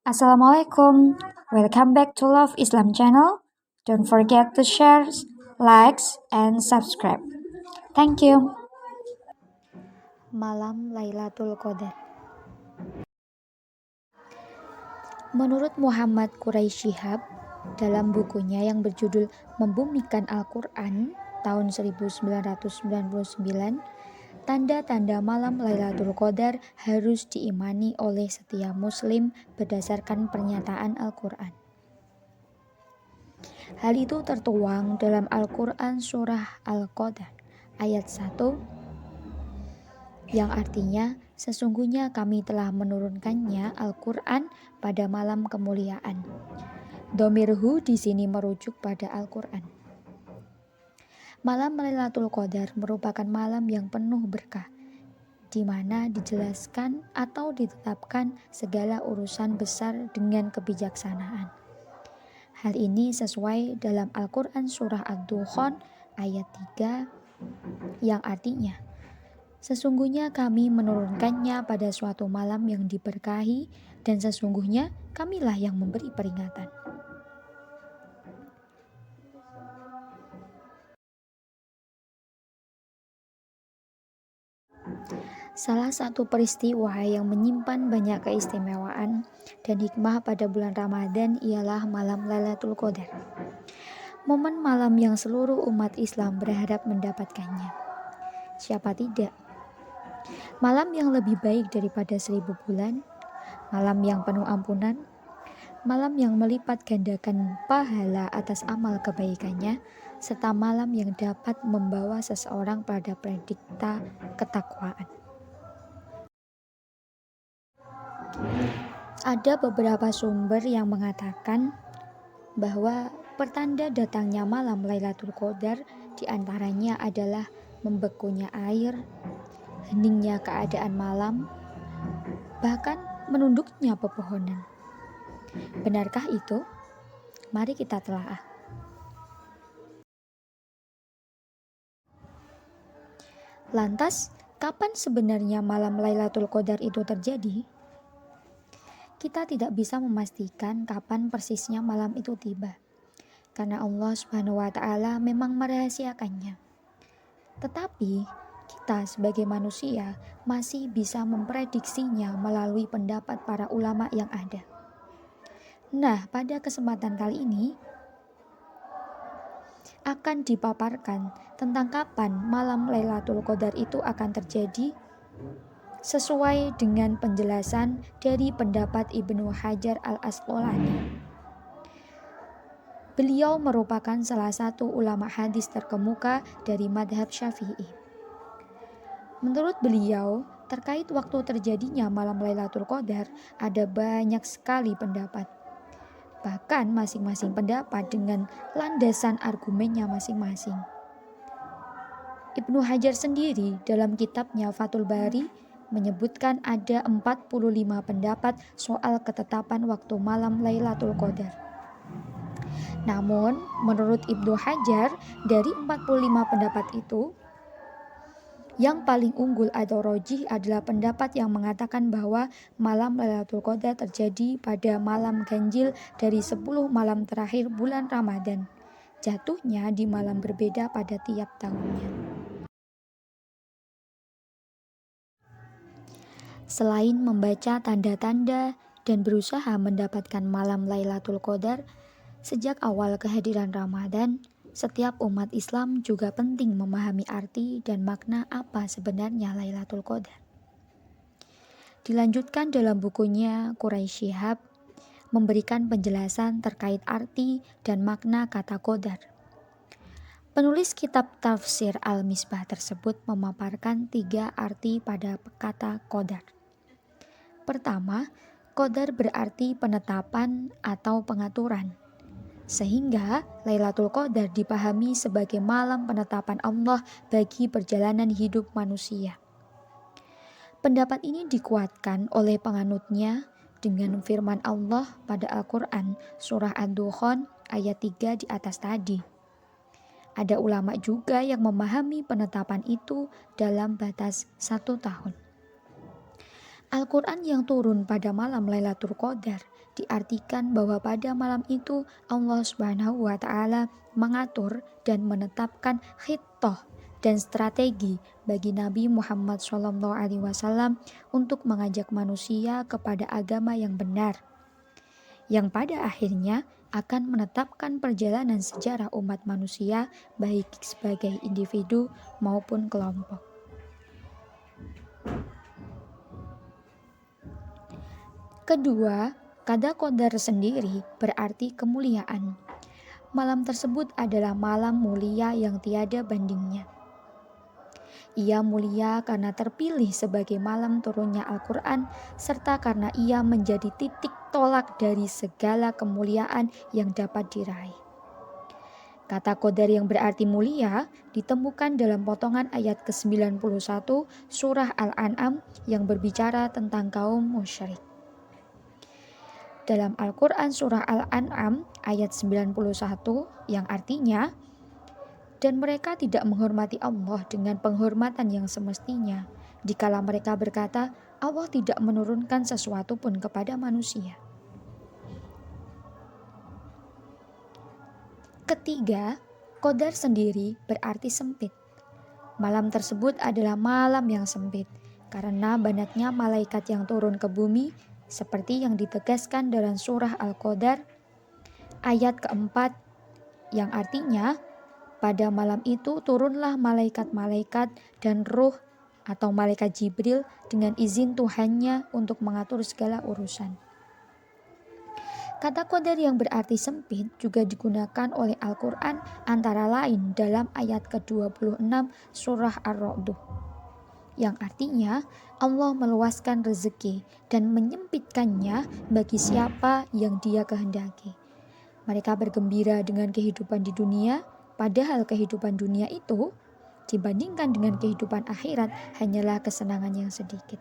Assalamualaikum. Welcome back to Love Islam channel. Don't forget to share, likes, and subscribe. Thank you. Malam Lailatul Qadar. Menurut Muhammad Quraisy Shihab, dalam bukunya yang berjudul Membumikan Al-Quran tahun 1999, tanda-tanda malam Lailatul Qadar harus diimani oleh setiap muslim berdasarkan pernyataan Al-Quran. Hal itu tertuang dalam Al-Quran surah Al-Qadar ayat 1 yang artinya sesungguhnya kami telah menurunkannya Al-Quran pada malam kemuliaan. Domirhu di sini merujuk pada Al-Quran. Malam Lailatul Qadar merupakan malam yang penuh berkah, di mana dijelaskan atau ditetapkan segala urusan besar dengan kebijaksanaan. Hal ini sesuai dalam Al-Quran surah Ad-Dukhan ayat 3 yang artinya sesungguhnya kami menurunkannya pada suatu malam yang diberkahi dan sesungguhnya kamilah yang memberi peringatan. Salah satu peristiwa yang menyimpan banyak keistimewaan dan hikmah pada bulan Ramadan ialah malam Lailatul Qadar. Momen malam yang seluruh umat Islam berharap mendapatkannya. Siapa tidak? Malam yang lebih baik daripada 1000 bulan, malam yang penuh ampunan, malam yang melipat gandakan pahala atas amal kebaikannya, serta malam yang dapat membawa seseorang pada predikta ketakwaan. Ada beberapa sumber yang mengatakan bahwa pertanda datangnya malam Lailatul Qadar diantaranya adalah membekunya air, heningnya keadaan malam, bahkan menunduknya pepohonan. Benarkah itu? Mari kita telaah. Lantas, kapan sebenarnya malam Lailatul Qadar itu terjadi? Kita tidak bisa memastikan kapan persisnya malam itu tiba, karena Allah Subhanahu wa Ta'ala memang merahasiakannya. Tetapi kita sebagai manusia masih bisa memprediksinya melalui pendapat para ulama yang ada. Nah, pada kesempatan kali ini akan dipaparkan tentang kapan malam Lailatul Qadar itu akan terjadi sesuai dengan penjelasan dari pendapat Ibnu Hajar al-Asqalani. Beliau merupakan salah satu ulama hadis terkemuka dari madhab Syafi'i. Menurut beliau, terkait waktu terjadinya malam Lailatul Qadar ada banyak sekali pendapat. Bahkan masing-masing pendapat dengan landasan argumennya masing-masing. Ibnu Hajar sendiri dalam kitabnya Fathul Bari menyebutkan ada 45 pendapat soal ketetapan waktu malam Lailatul Qadar. Namun, menurut Ibnu Hajar, dari 45 pendapat itu, yang paling unggul atau rojih adalah pendapat yang mengatakan bahwa malam Lailatul Qadar terjadi pada malam ganjil dari 10 malam terakhir bulan Ramadan. Jatuhnya di malam berbeda pada tiap tahunnya. Selain membaca tanda-tanda dan berusaha mendapatkan malam Lailatul Qadar, sejak awal kehadiran Ramadan, setiap umat Islam juga penting memahami arti dan makna apa sebenarnya Lailatul Qadar. Dilanjutkan dalam bukunya Quraisy Shihab memberikan penjelasan terkait arti dan makna kata Qadar. Penulis kitab tafsir Al-Misbah tersebut memaparkan 3 arti pada kata Qadar. Pertama, Qadar berarti penetapan atau pengaturan. Sehingga Lailatul Qadar dipahami sebagai malam penetapan Allah bagi perjalanan hidup manusia. Pendapat ini dikuatkan oleh penganutnya dengan firman Allah pada Al-Quran surah Ad-Dukhan ayat 3 di atas tadi. Ada ulama juga yang memahami penetapan itu dalam batas 1 tahun. Al-Quran yang turun pada malam Lailatul Qadar diartikan bahwa pada malam itu Allah Subhanahu wa Ta'ala mengatur dan menetapkan khittah dan strategi bagi Nabi Muhammad SAW untuk mengajak manusia kepada agama yang benar, yang pada akhirnya akan menetapkan perjalanan sejarah umat manusia baik sebagai individu maupun kelompok. Kedua, kata qadar sendiri berarti kemuliaan. Malam tersebut adalah malam mulia yang tiada bandingnya. Ia mulia karena terpilih sebagai malam turunnya Al-Quran, serta karena ia menjadi titik tolak dari segala kemuliaan yang dapat diraih. Kata qadar yang berarti mulia ditemukan dalam potongan ayat ke-91 surah Al-An'am yang berbicara tentang kaum musyrik. Dalam Al-Quran surah Al-An'am ayat 91 yang artinya, dan mereka tidak menghormati Allah dengan penghormatan yang semestinya, dikala mereka berkata, Allah tidak menurunkan sesuatu pun kepada manusia. Ketiga, qadar sendiri berarti sempit. Malam tersebut adalah malam yang sempit, karena banyaknya malaikat yang turun ke bumi, seperti yang ditegaskan dalam surah Al-Qadar ayat keempat, yang artinya, pada malam itu turunlah malaikat-malaikat dan ruh atau malaikat Jibril dengan izin Tuhannya untuk mengatur segala urusan. Kata qadar yang berarti sempit juga digunakan oleh Al-Quran antara lain dalam ayat ke-26 surah Ar-Ra'd, yang artinya Allah meluaskan rezeki dan menyempitkannya bagi siapa yang Dia kehendaki. Mereka bergembira dengan kehidupan di dunia, padahal kehidupan dunia itu dibandingkan dengan kehidupan akhirat hanyalah kesenangan yang sedikit.